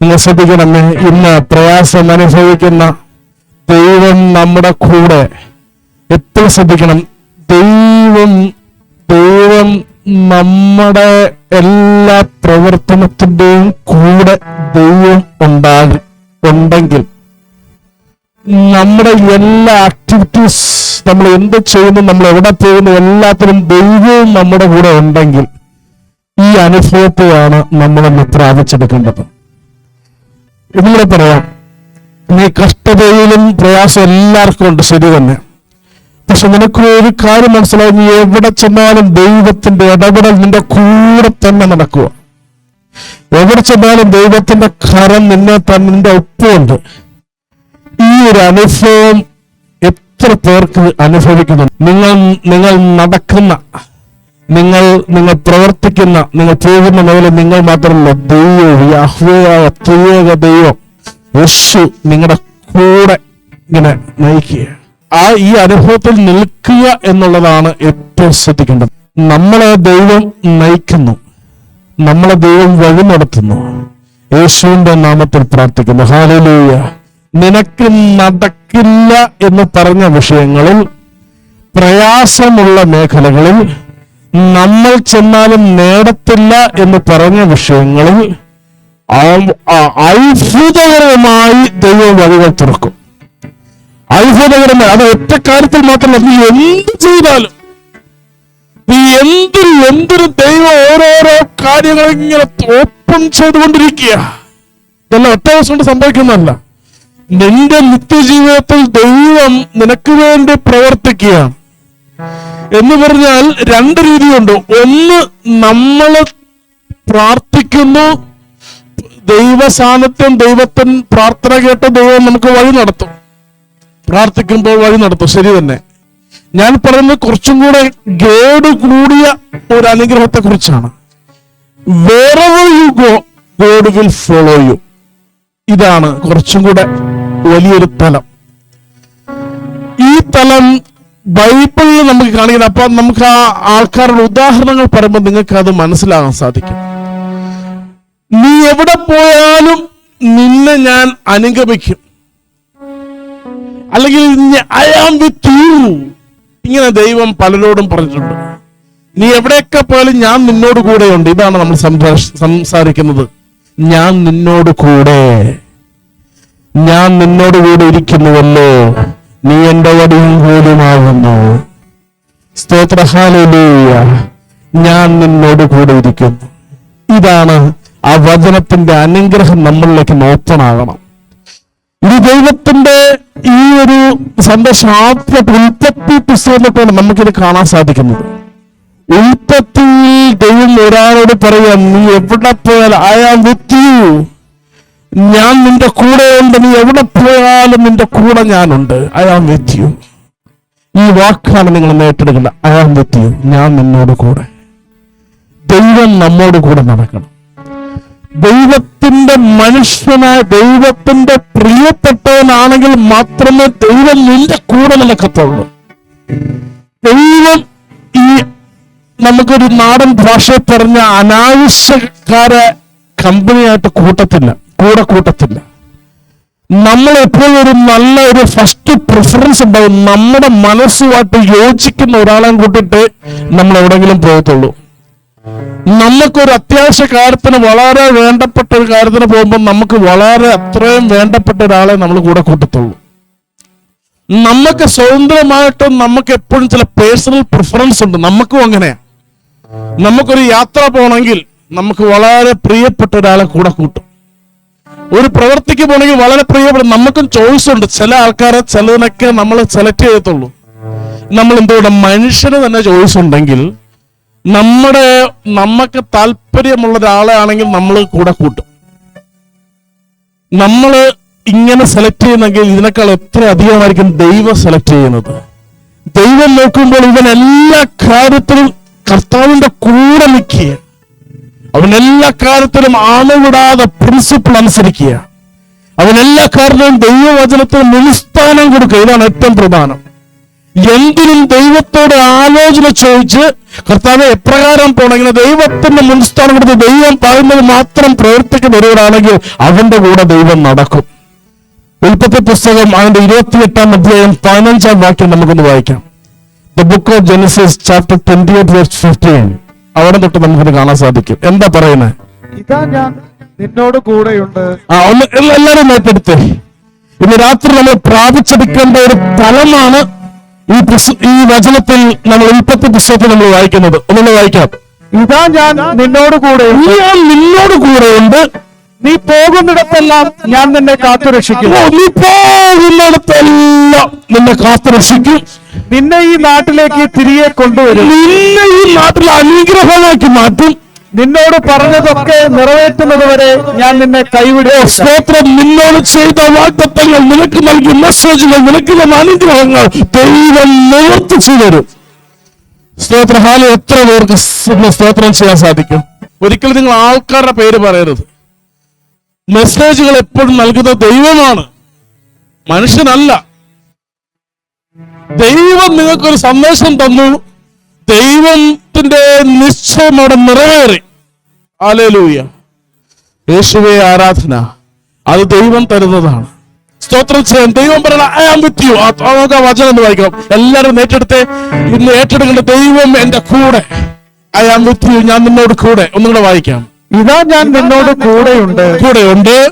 നിങ്ങൾ ശ്രദ്ധിക്കണമേ, ഇന്ന് പ്രയാസം അനുഭവിക്കുന്ന ദൈവം നമ്മുടെ കൂടെ. എപ്പോഴും ശ്രദ്ധിക്കണം, ദൈവം നമ്മുടെ എല്ലാ പ്രവർത്തനത്തിന്റെയും കൂടെ ദൈവം ഉണ്ടെങ്കിൽ നമ്മുടെ എല്ലാ ആക്ടിവിറ്റീസ്, നമ്മൾ എന്ത് ചെയ്യുന്നു, നമ്മൾ എവിടെ പോകുന്നു, എല്ലാത്തിനും ദൈവവും നമ്മുടെ കൂടെ ഉണ്ടെങ്കിൽ ഈ അനുഭവത്തെയാണ് നമ്മളൊന്ന് പ്രാപിച്ചെടുക്കേണ്ടത്. ഇങ്ങനെ പറയാം, നീ കഷ്ടതയിലും പ്രയാസം എല്ലാവർക്കും ഉണ്ട്, ശരി തന്നെ. പക്ഷെ നിനക്ക് ഒരു കാര്യം മനസ്സിലായി, നീ എവിടെ ചെന്നാലും ദൈവത്തിന്റെ ഇടപെടൽ നിന്റെ കൂടെ തന്നെ നടക്കുക. എവിടെ ചെന്നാലും ദൈവത്തിന്റെ കരം നിന്റെ ഒപ്പമുണ്ട്. ഈ ഒരു അനുഭവം എത്ര പേർക്ക് അനുഭവിക്കുന്നു? നിങ്ങൾ നടക്കുന്ന, നിങ്ങൾ പ്രവർത്തിക്കുന്ന, നിങ്ങൾ പോകുന്ന മേഖല നിങ്ങൾ മാത്രമല്ല, ദൈവം, യഹോവയായ ത്രിയേക ദൈവം യേശു നിങ്ങളുടെ കൂടെ ഇങ്ങനെ നയിക്കുക. ഈ അനുഭവത്തിൽ നിൽക്കുക എന്നുള്ളതാണ് ഏറ്റവും ശ്രദ്ധിക്കേണ്ടത്. നമ്മളെ ദൈവം നയിക്കുന്നു, നമ്മളെ ദൈവം വഴി നടത്തുന്നു. യേശുവിന്റെ നാമത്തിൽ പ്രാർത്ഥിക്കുന്നു. ഹല്ലേലൂയ. നിനക്ക് നടക്കില്ല എന്ന് പറഞ്ഞ വിഷയങ്ങളിൽ, പ്രയാസമുള്ള മേഖലകളിൽ, നമ്മൾ ചെന്നാലും നേടത്തില്ല എന്ന് പറഞ്ഞ വിഷയങ്ങളിൽ അത്ഭുതകരമായി ദൈവം വഴികൾ തുറക്കും. അത്ഭുതകരമായി. അത് ഒറ്റ കാര്യത്തിൽ മാത്രമല്ല, നീ എന്ത് ചെയ്താലും, നീ എന്തൊരു ദൈവം ഓരോരോ കാര്യങ്ങൾ ഇങ്ങനെ ഓപ്പൺ ചെയ്തുകൊണ്ടിരിക്കുക. ഇതെല്ലാം ഒറ്റ ദിവസം കൊണ്ട് സംഭവിക്കുന്നതല്ല. നിന്റെ നിത്യജീവിതത്തിൽ ദൈവം നിനക്ക് വേണ്ടി പ്രവർത്തിക്കുകയാണ്. എന്ന് പറഞ്ഞാൽ രണ്ട് രീതിയുണ്ട്. ഒന്ന്, നമ്മൾ പ്രാർത്ഥിക്കുന്നു, ദൈവ സാന്നിധ്യം, ദൈവത്തിന് പ്രാർത്ഥന കേട്ട് ദൈവം നമുക്ക് വഴി നടത്തും. പ്രാർത്ഥിക്കുമ്പോൾ വഴി നടത്തും, ശരി തന്നെ. ഞാൻ പറയുന്നത് കുറച്ചും കൂടെ ഗേഡ് കൂടിയ ഒരു അനുഗ്രഹത്തെ കുറിച്ചാണ്. wherever you go, God will follow you. ഇതാണ് കുറച്ചും കൂടെ വലിയൊരു തലം. ഈ തലം ബൈബിളിൽ നമുക്ക് കാണിക്കണം. അപ്പൊ നമുക്ക് ആ ആൾക്കാരുടെ ഉദാഹരണങ്ങൾ പറയുമ്പോൾ നിങ്ങൾക്ക് അത് മനസ്സിലാകാൻ സാധിക്കും. നീ എവിടെ പോയാലും നിന്നെ ഞാൻ അനുഗമിക്കും, അല്ലെങ്കിൽ ഐ ആം വിത്ത് യു. ഇങ്ങനെ ദൈവം പലരോടും പറഞ്ഞിട്ടുണ്ട്. നീ എവിടെയൊക്കെ പോയാലും ഞാൻ നിന്നോട് കൂടെയുണ്ട്. ഇതാണ് നമ്മൾ സംസാരിക്കുന്നത്. ഞാൻ നിന്നോട് കൂടെ ഇരിക്കുന്നുവല്ലോ, നീ എന്റെ വടിയും കോലുമാകുന്നു. സ്തോത്ര, ഹല്ലേലൂയ. ഞാൻ നിന്നോട് കൂടെ ഇരിക്കുന്നു. ഇതാണ് ആ വചനത്തിന്റെ അനുഗ്രഹം നമ്മളിലേക്ക് ഓപ്പണാകണം. ഇത് ദൈവത്തിന്റെ ഈ ഒരു സന്ദേശം ഉൽപ്പത്തി പുസ്തകത്തിലാണ് നമുക്കിത് കാണാൻ സാധിക്കുന്നത്. ഉൽപ്പത്തിയിൽ ദൈവം ഒരാളോട് പറയാം, നീ എവിടെ പോയാൽ ഐ ആം വിത്ത് യു. ഞാൻ നിന്റെ കൂടെ ഉണ്ട്. നീ എവിടെ പോയാലും നിന്റെ കൂടെ ഞാനുണ്ട്. I am with you. ഈ വാക്കാണ് നിങ്ങൾ ഏറ്റെടുക്കേണ്ട. I am with you. ഞാൻ നിന്നോട് കൂടെ. ദൈവം നമ്മോട് കൂടെ നടക്കണം. ദൈവത്തിന്റെ മനുഷ്യനായ, ദൈവത്തിന്റെ പ്രിയപ്പെട്ടവനാണെങ്കിൽ മാത്രമേ ദൈവം നിന്റെ കൂടെ നടക്കത്തുള്ളൂ. ദൈവം ഈ നമുക്കൊരു നാടൻ ഭാഷയിൽ പറഞ്ഞ അനാവശ്യക്കാരെ കമ്പനിയായിട്ട് കൂട്ടത്തില്ല. നമ്മളെപ്പോഴും ഒരു നല്ല ഒരു ഫസ്റ്റ് പ്രിഫറൻസ് ഉണ്ടാവും. നമ്മുടെ മനസ്സുമായിട്ട് യോജിക്കുന്ന ഒരാളെ കൂട്ടിട്ട് നമ്മൾ എവിടെയെങ്കിലും പോകത്തുള്ളൂ. നമുക്കൊരു അത്യാവശ്യ കാര്യത്തിന്, വളരെ വേണ്ടപ്പെട്ട ഒരു കാര്യത്തിന് പോകുമ്പോൾ നമുക്ക് വളരെ അത്രയും വേണ്ടപ്പെട്ട ഒരാളെ നമ്മൾ കൂടെ കൂട്ടത്തുള്ളൂ. നമുക്ക് സ്വതന്ത്രമായിട്ട് നമുക്ക് എപ്പോഴും ചില പേഴ്സണൽ പ്രിഫറൻസ് ഉണ്ട്. നമുക്കും അങ്ങനെയാണ്. നമുക്കൊരു യാത്ര പോകണമെങ്കിൽ നമുക്ക് വളരെ പ്രിയപ്പെട്ട ഒരാളെ കൂടെ കൂട്ടും. ഒരു പ്രവൃത്തിക്ക് പോകണമെങ്കിൽ വളരെ പ്രിയപ്പെടും. നമുക്കും ചോയ്സ് ഉണ്ട്. ചില ആൾക്കാരെ ചിലതിനൊക്കെ നമ്മൾ സെലക്ട് ചെയ്യത്തുള്ളൂ. നമ്മൾ എന്തുകൊണ്ട്, മനുഷ്യന് തന്നെ ചോയ്സ് ഉണ്ടെങ്കിൽ നമുക്ക് താല്പര്യമുള്ള ഒരാളെ ആണെങ്കിൽ നമ്മൾ കൂടെ കൂട്ടും. നമ്മൾ ഇങ്ങനെ സെലക്ട് ചെയ്യുന്നെങ്കിൽ ഇതിനേക്കാൾ എത്ര അധികമായിരിക്കും ദൈവം സെലക്ട് ചെയ്യുന്നത്. ദൈവം നോക്കുമ്പോൾ ഇവൻ എല്ലാ കാര്യത്തിലും കർത്താവിന്റെ കൂടെ നിൽക്കുക. അവൻ എല്ലാ കാര്യത്തിലും ആണവിടാതെ പ്രിൻസിപ്പിൾ അനുസരിക്കുക. അവൻ എല്ലാ കാര്യത്തിലും ദൈവവചനത്തിന് മുൻസ്ഥാനം കൊടുക്കുക. ഇതാണ് ഏറ്റവും പ്രധാനം. എന്തിനും ദൈവത്തോട് ആലോചന ചോദിച്ച് കർത്താവ് എപ്രകാരം പോകണം, ഇങ്ങനെ ദൈവത്തിന്റെ മുൻസ്ഥാനം കൊടുത്ത് ദൈവം പറയുന്നത് മാത്രം പ്രവർത്തിക്കുന്ന ഒരുവരാണെങ്കിൽ അവന്റെ കൂടെ ദൈവം നടക്കും. ഉൽപ്പത്തി പുസ്തകം അതിന്റെ 28-ാം അധ്യായം 15-ാം വാക്യം നമുക്കൊന്ന് വായിക്കാം. The book of Genesis chapter 28:15. അവിടെ തൊട്ട് നമുക്കിത് കാണാൻ സാധിക്കും. എന്താ പറയുന്നത്? ഇതാ ഞാൻ നിന്നോട് കൂടെയുണ്ട്. ഒന്ന് എല്ലാവരും ഏറ്റെടുത്തേ. ഇന്ന് രാത്രി നമ്മൾ പ്രാപിച്ചെടുക്കേണ്ട ഒരു ഫലമാണ് ഈ വചനത്തിൽ നമ്മൾ ഉൽപ്പത്തി പുസ്തകത്തിൽ നമ്മൾ വായിക്കുന്നത്. ഒന്നുകൂടെ വായിക്കാം. ഇതാ ഞാൻ നിന്നോട് കൂടെയുണ്ട്. ഞാൻ നിന്നോട് കൂടെയുണ്ട്. നീ പോകുന്നിടത്തെല്ലാം ഞാൻ നിന്നെ കാത്തുരക്ഷിക്കും. നീ പോകുന്നിടത്തെല്ലാം നിന്നെ കാത്തുരക്ഷിക്കും. നിന്നെ ഈ നാട്ടിലേക്ക് തിരികെ കൊണ്ടുവരും. നിന്നെ ഈ നാട്ടിൽ അനുഗ്രഹമാക്കി മാറ്റും. നിന്നോട് പറഞ്ഞതൊക്കെ നിറവേറ്റുന്നത് വരെ ഞാൻ നിന്നെ കൈവിടും. സ്തോത്രം. നിന്നോട് ചെയ്ത വാഗ്ദത്തങ്ങൾ, നിനക്ക് നൽകിയ മെസ്സേജുകൾ, നിനക്ക് അനുഗ്രഹങ്ങൾ ദൈവം നിവർത്തിച്ചു തരും. സ്തോത്രം. ഹാല എത്ര പേർക്ക് സ്തോത്രം ചെയ്യാൻ സാധിക്കും? ഒരിക്കലും നിങ്ങൾ ആൾക്കാരുടെ പേര് പറയരുത്. മെസ്സേജുകൾ എപ്പോഴും നൽകുന്നത് ദൈവമാണ്, മനുഷ്യനല്ല. ദൈവം നിങ്ങൾക്കൊരു സന്ദേശം തന്നു, ദൈവത്തിന്റെ നിശ്ചയം അവിടെ നിറവേറി. ഹല്ലേലൂയ. യേശുവേ ആരാധന. അത് ദൈവം തരുന്നതാണ്. സ്തോത്രം ചെയ്യാൻ ദൈവം പറയണ ഐ ആം വിത്ത് യു. നമുക്ക് വചനം എന്ന് വായിക്കാം. എല്ലാവരും ഏറ്റെടുത്ത് ഇന്ന് ഏറ്റെടുക്കേണ്ട ദൈവം എന്റെ കൂടെ. I am with you. ഞാൻ നിന്നോട് കൂടെ. ഒന്നുകൂടെ വായിക്കാം. ഇതാ ഞാൻ നിന്നോട് കൂടെയുണ്ട്.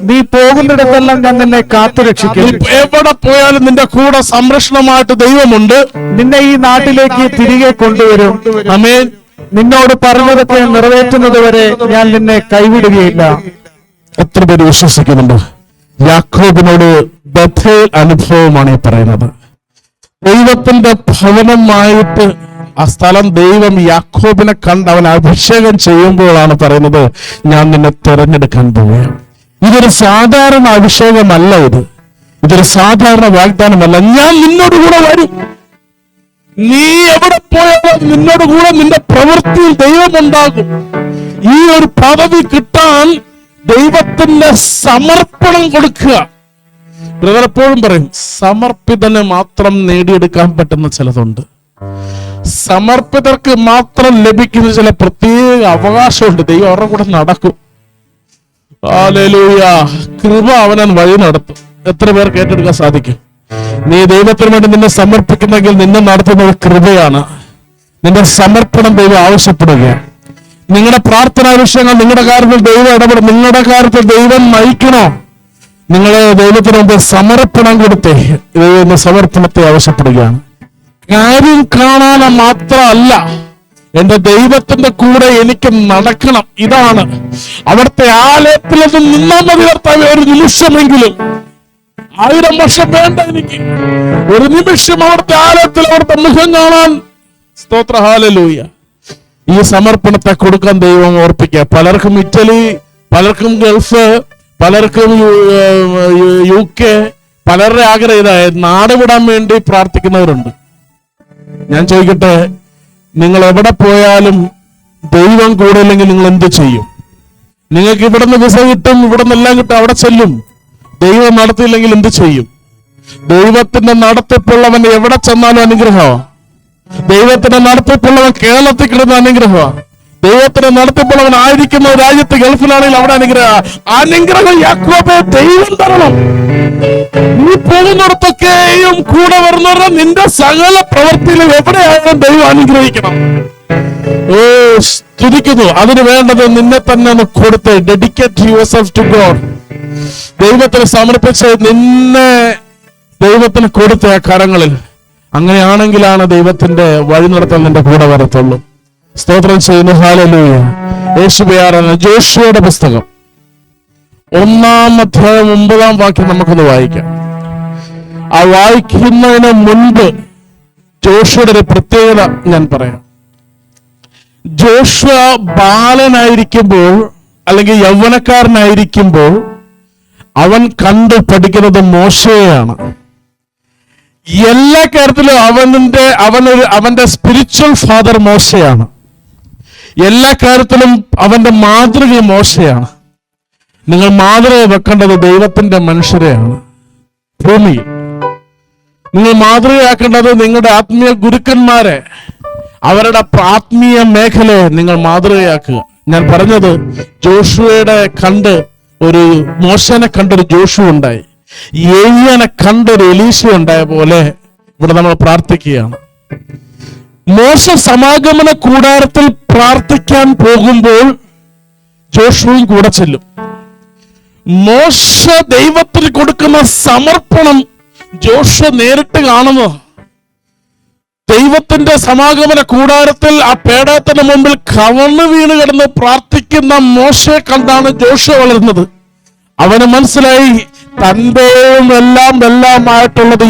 നീ പോകുന്നിടത്തെല്ലാം ഞാൻ നിന്നെ കാത്തുരക്ഷിക്കും. എവിടെ പോയാലും നിന്റെ കൂടെ സംരക്ഷണമായിട്ട് ദൈവമുണ്ട്. നിന്നെ ഈ നാട്ടിലേക്ക് തിരികെ കൊണ്ടുവരും. ആമേൻ. നിന്നോട് പറഞ്ഞതൊക്കെ നിറവേറ്റുന്നത് വരെ ഞാൻ നിന്നെ കൈവിടുകയില്ല. എത്ര പേര് വിശ്വസിക്കുന്നുണ്ട്? യാക്കോബിനോട് ബഥേൽ അനുഭവമാണ് ഈ പറയുന്നത്. ദൈവത്തിന്റെ ഭവനമായിട്ട് ആ സ്ഥലം ദൈവം യാക്കോബിനെ കണ്ട് അവൻ അഭിഷേകം ചെയ്യുമ്പോഴാണ് പറയുന്നത്, ഞാൻ നിന്നെ തിരഞ്ഞെടുക്കാൻ പോവുകയാണ്. ഇതൊരു സാധാരണ അഭിഷേകമല്ല. ഇതൊരു സാധാരണ വാഗ്ദാനമല്ല. ഞാൻ നിന്നോട് കൂടെ വരും. നീ എവിടെ പോയാലും നിന്നോട് കൂടെ നിന്റെ പ്രവൃത്തിയിൽ ദൈവം ഉണ്ടാകും. ഈ ഒരു പദവി കിട്ടാൻ ദൈവത്തിന്റെ സമർപ്പണം കൊടുക്കുക. ബ്രദർ എപ്പോഴും പറയും, സമർപ്പിതന് മാത്രം നേടിയെടുക്കാൻ പറ്റുന്ന ചിലതുണ്ട്. സമർപ്പിതർക്ക് മാത്രം ലഭിക്കുന്ന ചില പ്രത്യേക അവകാശമുണ്ട്. ദൈവം അവരുടെ കൂടെ നടക്കും. ഹല്ലേലൂയ. കൃപ അവനൻ വഴി നടത്തും. എത്ര പേർക്ക് ഏറ്റെടുക്കാൻ സാധിക്കും? നീ ദൈവത്തിന് വേണ്ടി നിന്നെ സമർപ്പിക്കുന്നെങ്കിൽ നിന്നെ നടത്തുന്നത് കൃപയാണ്. നിന്റെ സമർപ്പണം ദൈവം ആവശ്യപ്പെടുകയാണ്. നിങ്ങളുടെ പ്രാർത്ഥനാ വിഷയങ്ങൾ, നിങ്ങളുടെ കാര്യത്തിൽ ദൈവം ഇടപെടും. നിങ്ങളുടെ കാര്യത്തിൽ ദൈവം നയിക്കണോ? നിങ്ങളെ ദൈവത്തിന് മുമ്പ് സമർപ്പണം കൊടുത്തേ ദൈവം സമർപ്പണത്തെ ആവശ്യപ്പെടുകയാണ്. കാര്യം കാണാൻ മാത്രമല്ല, എന്റെ ദൈവത്തിന്റെ കൂടെ എനിക്ക് നടക്കണം. ഇതാണ് അവിടുത്തെ ആലയത്തിലൊന്നും നിന്നാൽ മതി കർത്താവേ, ഒരു നിമിഷമെങ്കിലും. 1000 വർഷം വേണ്ട എനിക്ക്. ഒരു നിമിഷം അവിടുത്തെ ആലയത്തിൽ അവിടുത്തെ മുഖം കാണാൻ. സ്തോത്ര. ഹല്ലേലൂയ. ഈ സമർപ്പണത്തെ കൊടുക്കാൻ ദൈവം ഓർപ്പിക്കുക. പലർക്കും ഇറ്റലി, പലർക്കും ഗൾഫ്, പലർക്കും UK, പലരുടെ ആഗ്രഹം ഇതായത് നാട് വിടാൻ വേണ്ടി പ്രാർത്ഥിക്കുന്നവരുണ്ട്. ഞാൻ ചോദിക്കട്ടെ, നിങ്ങൾ എവിടെ പോയാലും ദൈവം കൂടെ ഇല്ലെങ്കിൽ നിങ്ങൾ എന്ത് ചെയ്യും? നിങ്ങൾക്ക് ഇവിടെ നിന്ന് വിസ കിട്ടും, ഇവിടെ നിന്നെല്ലാം കിട്ടും, അവിടെ ചെല്ലും. ദൈവം നടത്തിയില്ലെങ്കിൽ എന്ത് ചെയ്യും? ദൈവത്തിന്റെ നടത്തിപ്പുള്ളവൻ എവിടെ ചെന്നാലും അനുഗ്രഹമാണ്. ദൈവത്തിന്റെ നടത്തിപ്പുള്ളവൻ കേരളത്തിൽ കിടന്ന അനുഗ്രഹമാണ്. ദൈവത്തിന്റെ നടത്തിപ്പുള്ളവൻ ആയിരിക്കുന്ന രാജ്യത്ത് ഗൾഫിലാണെങ്കിൽ അവിടെ അനുഗ്രഹം യാക്കോബേ ദൈവം തരണം. നീ പോകുന്നിടത്തൊക്കെയും കൂടെ വരുന്നവരുടെ നിന്റെ സകല പ്രവൃത്തിയിലും എവിടെയായാലും ദൈവം അനുഗ്രഹിക്കണം. ഓ സ്തുതിക്കുന്നു. അതിന് വേണ്ടത് നിന്നെ തന്നെ ഒന്ന് കൊടുത്ത് ഡെഡിക്കേറ്റ് യുവർസെൽഫ് ടു ഗോഡ്. ദൈവത്തിന് സമർപ്പിച്ച് നിന്നെ ദൈവത്തിന് കൊടുത്ത ആ കരങ്ങളിൽ. അങ്ങനെയാണെങ്കിലാണ് ദൈവത്തിന്റെ വഴി നടത്താൻ നിന്റെ കൂടെ വരത്തുള്ളൂ. സ്തോത്രം ചെയ്യുന്നു. ഹല്ലേലൂയ. യേശുവേ ആരാധന. ജോഷുവയുടെ പുസ്തകം 1-ാം അധ്യായം 9-ാം വാക്യം നമുക്കൊന്ന് വായിക്കാം. ആ വായിക്കുന്നതിന് മുൻപ് ജോഷുവയുടെ ഒരു പ്രത്യേകത ഞാൻ പറയാം. ജോഷുവ ബാലനായിരിക്കുമ്പോൾ അല്ലെങ്കിൽ യൗവനക്കാരനായിരിക്കുമ്പോൾ അവൻ കണ്ടു പഠിക്കുന്നത് മോശയെയാണ്. എല്ലാ കാര്യത്തിലും അവന്റെ സ്പിരിച്വൽ ഫാദർ മോശയാണ്. എല്ലാ കാര്യത്തിലും അവന്റെ മാതൃക മോശയാണ്. നിങ്ങൾ മാതൃക വെക്കേണ്ടത് ദൈവത്തിന്റെ മനുഷ്യരെയാണ്. ഭൂമിയിൽ നിങ്ങൾ മാതൃകയാക്കേണ്ടത് നിങ്ങളുടെ ആത്മീയ ഗുരുക്കന്മാരെ, അവരുടെ ആത്മീയ മേഖലയെ നിങ്ങൾ മാതൃകയാക്കുക. ഞാൻ പറഞ്ഞത് ജോഷുവയുടെ കണ്ട് ഒരു മോശനെ കണ്ടൊരു ജോഷു ഉണ്ടായി, ഏലിയനെ കണ്ടൊരു എലീശ ഉണ്ടായ പോലെ ഇവിടെ നമ്മൾ പ്രാർത്ഥിക്കുകയാണ്. മോശ സമാഗമന കൂടാരത്തിൽ പ്രാർത്ഥിക്കാൻ പോകുമ്പോൾ ജോഷുവും കൂടെ ചെല്ലും. മോശ ദൈവത്തിന് കൊടുക്കുന്ന സമർപ്പണം ജോഷു നേരിട്ട് കാണുന്നു. ദൈവത്തിന്റെ സമാഗമന കൂടാരത്തിൽ ആ പേടകത്തിന് മുമ്പിൽ കവണ് വീണ് കിടന്ന് പ്രാർത്ഥിക്കുന്ന മോശയെ കണ്ടാണ് ജോഷു വളർന്നത്. അവന് മനസ്സിലായി തന്റെയും എല്ലാമായിട്ടുള്ളത്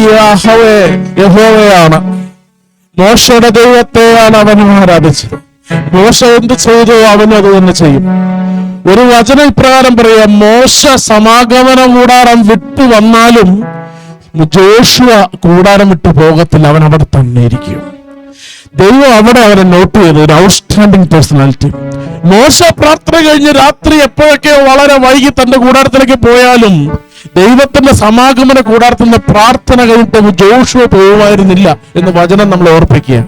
യഹോവയാണ്. മോശയുടെ ദൈവത്തെയാണ് അവനും ആരാധിച്ചത്. മോശ എന്ത് ചെയ്തു അവനും അത് തന്നെ ചെയ്യും. ഒരു വചന ഇപ്രകാരം പറയാം, മോശ സമാഗമന കൂടാരം വിട്ടു വന്നാലും ജോഷുവ കൂടാരം വിട്ടു പോകത്തില്ല, അവൻ അവിടെ തന്നെ ഇരിക്കും. ദൈവം അവിടെ അവനെ നോട്ട് ചെയ്തു, ഒരു ഔട്ട്സ്റ്റാൻഡിങ് പേഴ്സണാലിറ്റി. മോശ പ്രാർത്ഥന കഴിഞ്ഞ് രാത്രി എപ്പോഴൊക്കെ വളരെ വൈകി തന്റെ കൂടാരത്തിലേക്ക് പോയാലും ദൈവത്തിന്റെ സമാഗമന കൂടാരത്തിൽ നിന്ന് പ്രാർത്ഥന കഴിഞ്ഞിട്ട് ജോഷുവ പോകുമായിരുന്നില്ല എന്ന് വചനം നമ്മൾ ഓർപ്പിക്കുക.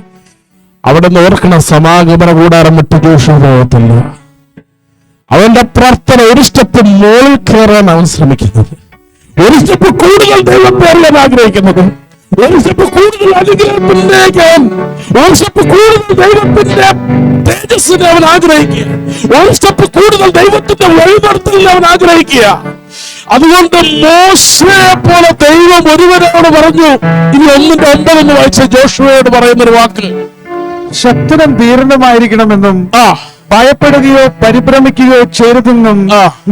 അവിടെ നിന്ന് ഓർക്കണം, സമാഗമന കൂടാരം വിട്ട് ജോഷുവ പോകത്തില്ല. അവന്റെ പ്രാർത്ഥന ഒരു സ്റ്റെപ്പ് മുകളിൽ കയറാൻ അവൻ ശ്രമിക്കുന്നത്, ഒരു സ്റ്റെപ്പ് കൂടുതൽ ദൈവത്തെ അറിയാൻ ആഗ്രഹിക്കുന്നത്, ഒരു സ്റ്റെപ്പ് കൂടുതൽ അനുഗ്രഹത്തിലേക്കാൻ, ഒരു സ്റ്റെപ്പ് കൂടുതൽ ദൈവത്തിന്റെ തേജസ്സിനെ അവൻ ആഗ്രഹിക്കുക, ഒരു സ്റ്റെപ്പ് കൂടുതൽ ദൈവത്തിന്റെ വഴിനടത്തലിനെ അവൻ ആഗ്രഹിക്കുക. അതുകൊണ്ട് മോശയെ പോലെ ദൈവം ഒരുവനോട് പറഞ്ഞു. ഇനി 1:9 വായിച്ച ജോഷുവയോട് പറയുന്നൊരു വാക്ക്, ശക്തനും ധീരനുമായിരിക്കണമെന്നും ഭയപ്പെടുകയോ പരിഭ്രമിക്കുകയോ ചെയ്യരുതെന്നും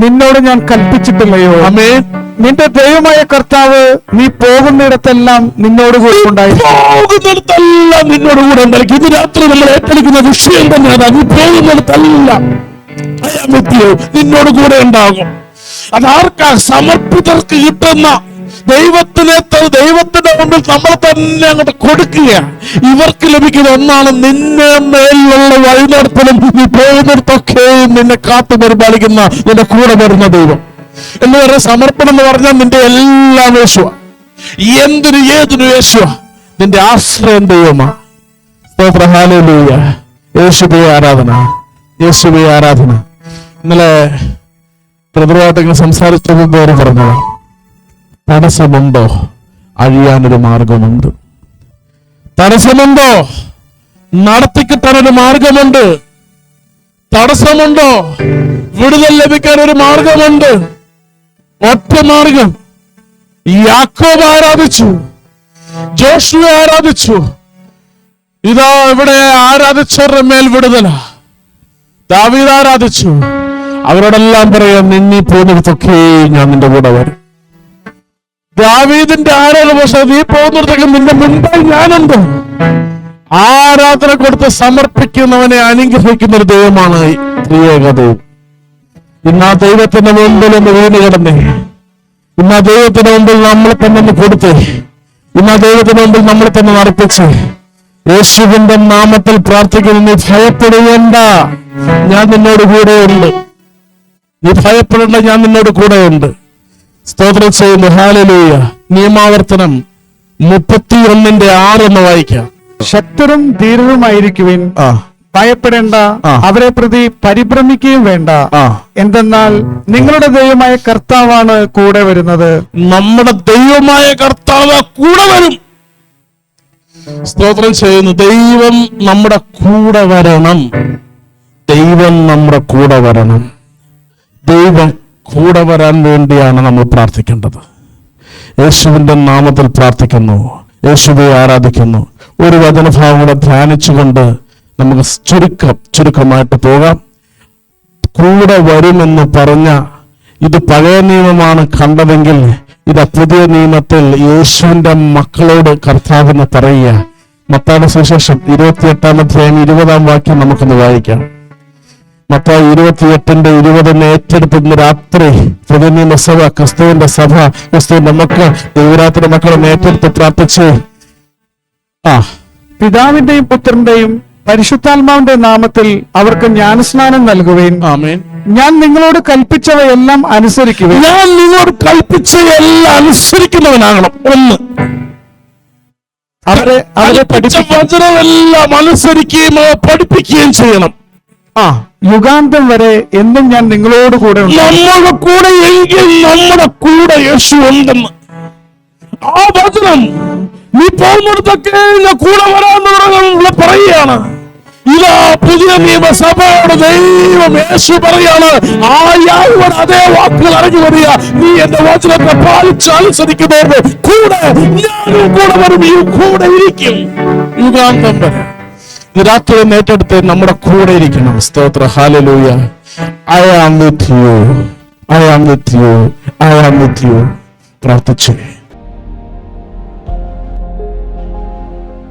നിന്നോട് ഞാൻ കൽപ്പിച്ചിട്ടില്ലയോ? ആമേൻ. നിന്റെ ദൈവമായ കർത്താവ് നീ പോകുന്നിടത്തെല്ലാം നിന്നോട് കൂടെ ഉണ്ടായിരിക്കും. പോകുന്നിടത്തെല്ലാം നിന്നോട് കൂടെ ഉണ്ടായിരിക്കും. ഇത് രാത്രി നമ്മൾ ഏറ്റെടുക്കുന്ന വിഷയം തന്നെയാണ്. നീ പോകുന്നിടത്തെല്ലാം നിന്നോട് കൂടെ ഉണ്ടാകും. അതാർക്കാ? സമർപ്പിതർക്ക് കിട്ടുന്ന ദൈവത്തിന്റെ മുമ്പിൽ നമ്മൾ തന്നെ അങ്ങോട്ട് കൊടുക്കുക. ഇവർക്ക് ലഭിക്കുന്ന ഒന്നാണ്, നിന്നെ മേലുള്ള വഴിനടത്തലും നീ പോകുന്നിടത്തൊക്കെയും നിന്നെ കാത്തു പരിപാലിക്കുന്ന നിന്റെ കൂടെ വരുന്ന ദൈവം എന്ന് പറയുന്ന സമർപ്പണം എന്ന് പറഞ്ഞാൽ നിന്റെ എല്ലാം യേശുവ, ഏതിനു യേശുവ, നിന്റെ ആശ്രയം ദൈവമാ. സ്തോത്രം, ഹല്ലേലൂയ. യേശുവേ ആരാധന, യേശുവേ ആരാധന. ഇന്നലെ പ്രതിവായിട്ട് ഇങ്ങനെ സംസാരിച്ചപ്പോൾ പറഞ്ഞത്, തടസ്സമുണ്ടോ? അഴിയാനൊരു മാർഗമുണ്ട്. തടസ്സമുണ്ടോ? നടത്തിക്കിട്ടാനൊരു മാർഗമുണ്ട്. തടസ്സമുണ്ടോ? വിടുതൽ ലഭിക്കാൻ ഒരു മാർഗമുണ്ട്. ഒറ്റ മാർഗം. യാക്കോബ് ആരാധിച്ചു, ജോഷുവ ആരാധിച്ചു. ഇതാ ഇവിടെ ആരാധിച്ചവരുടെ മേൽ വിടുതല. ദാവീദ് ആരാധിച്ചു. അവരോടെല്ലാം പറയാം, നിന്നീ പോകുന്നിടത്തൊക്കെ ഞാൻ നിന്റെ കൂടെ വരും. ദാവീദിന്റെ ആരാധന, പക്ഷെ നീ പോകുന്നിടത്തൊക്കെ നിന്റെ മുൻപായി ഞാനുണ്ട്. ആരാധന കൊടുത്ത് സമർപ്പിക്കുന്നവനെ അനുഗ്രഹിക്കുന്ന ഒരു ദൈവമാണ് ത്രിയേക ദൈവം. ഇന്ന് ആ ദൈവത്തിന്റെ മുമ്പിൽ ഒന്ന് വീണ് കിടന്നേ. ഇന്ന് ആ ദൈവത്തിന്റെ മുമ്പിൽ നമ്മൾ തന്നെ ഒന്ന് കൊടുത്തേ. ഇന്ന് ആ ദൈവത്തിന്റെ മുമ്പിൽ നമ്മൾ തന്നെ നടപ്പിച്ച് യേശുവിന്റെ നാമത്തിൽ പ്രാർത്ഥിക്കുന്നു. നീ ഭയപ്പെടുകണ്ട, ഞാൻ നിന്നോട് കൂടെയുണ്ട്. നീ ഭയപ്പെടേണ്ട, ഞാൻ നിന്നോട് കൂടെയുണ്ട്. സ്തോത്രം ചെയ്യുന്നു. ഹല്ലേലൂയ. നിയമാവർത്തനം 31:6 എന്ന് വായിക്കാം. ശക്തരും ധീരരുമായിരിക്കുവിൻ, ഭയപ്പെടേണ്ട, അവരെ പ്രതി പരിഭ്രമിക്കുകയും വേണ്ട. എന്തെന്നാൽ നിങ്ങളുടെ ദൈവമായ കർത്താവാണ് കൂടെ വരുന്നത്. നമ്മുടെ ദൈവമായ കർത്താവ് കൂടെ വരും. സ്തോത്രം ചെയ്യുന്നു. ദൈവം നമ്മുടെ കൂടെ വരണം. ദൈവം നമ്മുടെ കൂടെ വരണം. ദൈവം കൂടെ വരാൻ വേണ്ടിയാണ് നമ്മൾ പ്രാർത്ഥിക്കേണ്ടത്. യേശുവിന്റെ നാമത്തിൽ പ്രാർത്ഥിക്കുന്നു, യേശുവെ ആരാധിക്കുന്നു. ഒരു വചനഭാവം കൂടെ ധ്യാനിച്ചുകൊണ്ട് നമുക്ക് ചുരുക്കമായിട്ട് പോകാം. കൂടെ വരുമെന്ന് പറഞ്ഞ ഇത് പഴയ നിയമമാണ് കണ്ടതെങ്കിൽ, ഇത് പുതിയ നിയമത്തിൽ യേശുവിന്റെ മക്കളോട് കർത്താവിന് പറയുക. മത്തായിയുടെ സുവിശേഷം 28-ാം അധ്യായം 20-ാം വാക്യം നമുക്കൊന്ന് വായിക്കാം. മത്തായി 28:20 ഏറ്റെടുത്തുന്ന രാത്രി പുതിയ നിയമസഭ, ക്രിസ്തുവിന്റെ സഭ, ക്രിസ്തുവിന്റെ മക്കൾ, ദൈവരാത്രിയുടെ മക്കളും ഏറ്റെടുത്ത് പ്രാർത്ഥിച്ച്, പിതാവിന്റെയും പുത്രന്റെയും പരിശുദ്ധാത്മാവിന്റെ നാമത്തിൽ അവർക്ക് ജ്ഞാനസ്നാനം നൽകുകയും, ആമേൻ, ഞാൻ നിങ്ങളോട് കൽപ്പിച്ചവയെല്ലാം അനുസരിക്കുകയും. ഞാൻ നിങ്ങളോട് കൽപ്പിച്ചവയെല്ലാം അനുസരിക്കുന്നവനാകണം. ഒന്ന്, അവരെ വചനമെല്ലാം അനുസരിക്കുകയും പഠിപ്പിക്കുകയും ചെയ്യണം. യുഗാന്തം വരെ എന്നും ഞാൻ നിങ്ങളോട് കൂടെ ഉണ്ട്. നമ്മുടെ കൂടെ എങ്കിൽ നമ്മുടെ കൂടെ യേശു ഉണ്ടെന്ന് ആ വചനം നീ പോകുന്നിടത്തൊക്കെ കൂടെ വരാമെന്ന് പറയുകയാണ്. ഇതാ പുതിയ നിയമസഭയുടെ ദൈവം യേശു പറയാണ്, ആയാവർ അതേ വാക്കുകൾ ഇറങ്ങി വരിക. നീ എന്റെ വചനത്തെ പാലിച്ച് അനുസരിക്കുന്നവർക്ക് കൂടെ ഞാനും കൂടെ വരും, ഈ കൂടെ ഇരിക്കും യുഗാന്തം വരെ. രാത്രി നേറ്റെടുത്ത് നമ്മുടെ കൂടെ ഇരിക്കണം. സ്തോത്ര, hallelujah. I am with you, I am with you, I am with you. പ്രാർത്ഥിച്ചു.